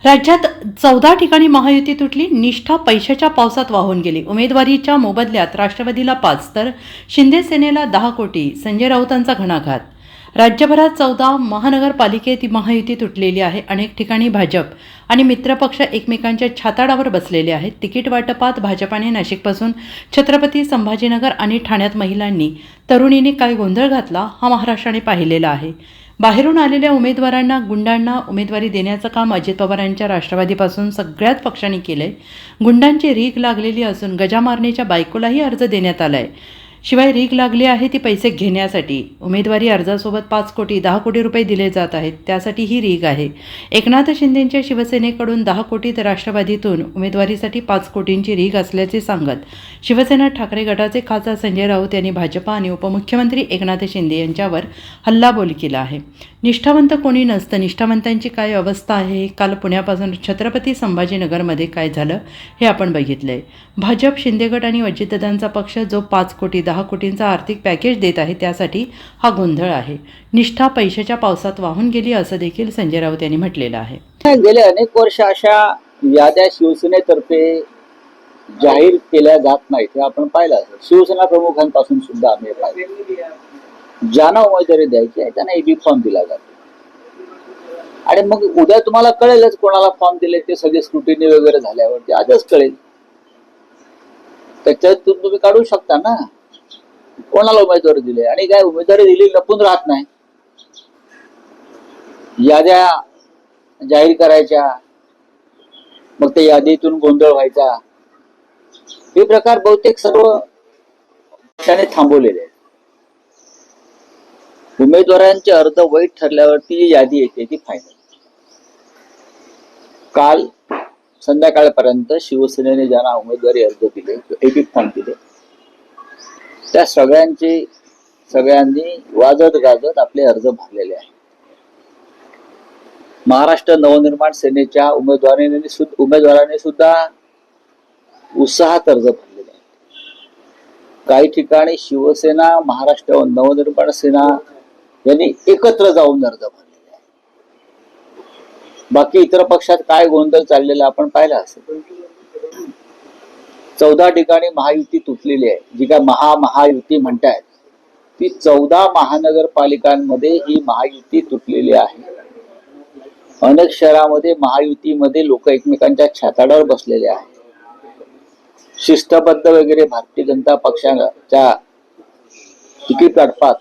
राज्यात 14 ठिकाणी महायुती तुटली. निष्ठा पैशाच्या पावसात वाहून गेली. उमेदवारीच्या मोबदल्यात राष्ट्रवादीला 5 तर शिंदे सेनेला 10 कोटी. संजय राऊतांचा घणाघात. राज्यभरात 14 महानगरपालिकेत महायुती तुटलेली आहे. अनेक ठिकाणी भाजप आणि मित्रपक्ष एकमेकांच्या छाताडावर बसलेले आहेत. तिकीट वाटपात भाजपाने नाशिकपासून छत्रपती संभाजीनगर आणि ठाण्यात महिलांनी तरुणींनी काय गोंधळ घातला हा महाराष्ट्राने पाहिलेला आहे. बाहेरून आलेल्या उमेदवारांना गुंडांना उमेदवारी देण्याचं काम अजित पवारांच्या राष्ट्रवादीपासून सगळ्याच पक्षांनी केलंय. गुंडांची रीग लागलेली असून गजा मारण्याच्या बायकोलाही अर्ज देण्यात आलाय. शिवाय रीग लागली आहे ती पैसे घेण्यासाठी. उमेदवारी अर्जासोबत 5 कोटी 10 कोटी रुपये दिले जात आहेत. त्यासाठी ही रीग आहे. एकनाथ शिंदेंच्या शिवसेनेकडून 10 कोटी तर राष्ट्रवादीतून उमेदवारीसाठी 5 कोटींची रीग असल्याचे सांगत शिवसेना ठाकरे गटाचे खासदार संजय राऊत यांनी भाजपा आणि उपमुख्यमंत्री एकनाथ शिंदे यांच्यावर हल्लाबोल केला आहे. निष्ठावंत कोणी नसतं. निष्ठावंतांची काय अवस्था आहे. काल पुण्यापासून छत्रपती संभाजीनगरमध्ये काय झालं हे आपण बघितलंय. भाजप शिंदे गट आणि अजितदादांचा पक्ष जो 5 कोटी 10 कोटींचा आर्थिक पॅकेज देत आहे त्यासाठी हा गोंधळ आहे. निष्ठा पैशाच्या पावसात वाहून गेली असं देखील संजय राऊत यांनी म्हटलेलं आहे. गेले अनेक वर्ष अशा याद्या शिवसेनेतर्फे जाहीर केल्या जात नाहीत हे आपण पाहिलं. शिवसेना प्रमुखांपासून सुद्धा आम्ही पाहिलं. ज्यांना उमेदवारी द्यायची आहे त्यांना एबी फॉर्म दिला जातो आणि मग उद्या तुम्हाला कळेलच कोणाला फॉर्म दिले ते. सगळे स्क्रुटिनी वगैरे झाल्यावरती आजच कळेल. त्याच्यातून तुम्ही काढू शकता ना कोणाला उमेदवारी दिली. आणि काय उमेदवारी दिली लपून राहत नाही. याद्या जाहीर करायच्या मग त्या यादीतून गोंधळ व्हायचा हे प्रकार बहुतेक सर्व पक्षाने थांबवलेले आहेत. उमेदवारांचे अर्ज वैध ठरल्यावरती जी यादी येते ती फायनल. काल संध्याकाळपर्यंत शिवसेनेने ज्यांना उमेदवारी अर्ज दिले एबी फॉर्म दिले त्या सगळ्यांनी वाजत गाजत आपले अर्ज भरलेले आहेत. महाराष्ट्र नवनिर्माण सेनेच्या उमेदवाराने सुद्धा उत्साहात अर्ज भरलेले आहेत. काही ठिकाणी शिवसेना महाराष्ट्र नवनिर्माण सेना यांनी एकत्र जाऊन अर्ज भरलेले आहेत. बाकी इतर पक्षात काय गोंधळ चाललेला आपण पाहिला असेल. 14 ठिकाणी महायुती तुटलेली आहे. जी काय महायुती म्हणतायत ती 14 महानगरपालिकांमध्ये ही महायुती तुटलेली आहे. अनेक शहरामध्ये महायुतीमध्ये लोक एकमेकांच्या छाताडावर बसलेले आहेत. शिस्तबद्ध वगैरे भारतीय जनता पक्षाच्या तिकीट वाटपात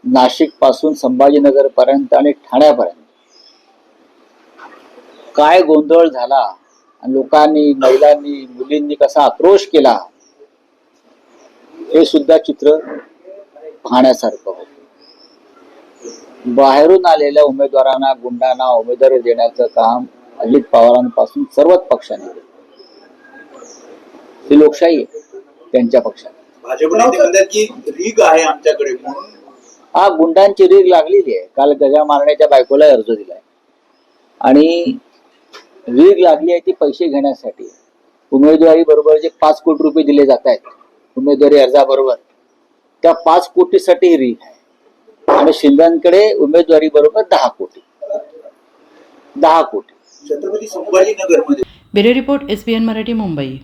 नाशिक पासून संभाजीनगर पर्यंत आणि ठाण्यापर्यंत काय गोंधळ झाला आणि लोकांनी महिलांनी मुलींनी कसा आक्रोश केला हे सुद्धा चित्र पाहण्यासारखं होतं. बाहेरून आलेल्या उमेदवारांना गुंडांना उमेदवारी देण्याचं काम अजित पवारांपासून सर्वच पक्षांनी केलं. ही लोकशाही आहे त्यांच्या पक्षात. की रीग आहे आमच्याकडे म्हणून हा गुंडांची रीग लागलेली आहे. काल गजा मारण्याच्या बायकोला अर्ज दिलाय आणि रीग लागली आहे ती पैसे घेण्यासाठी. उमेदवारी बरोबर जे 5 कोटी रुपये दिले जात आहेत उमेदवारी अर्जाबरोबर त्या 5 कोटीसाठी रीग आहे. आणि शिंदेकडे उमेदवारी बरोबर 10 कोटी. छत्रपती संभाजीनगर मध्ये. Bureau report SBN Marathi, Mumbai.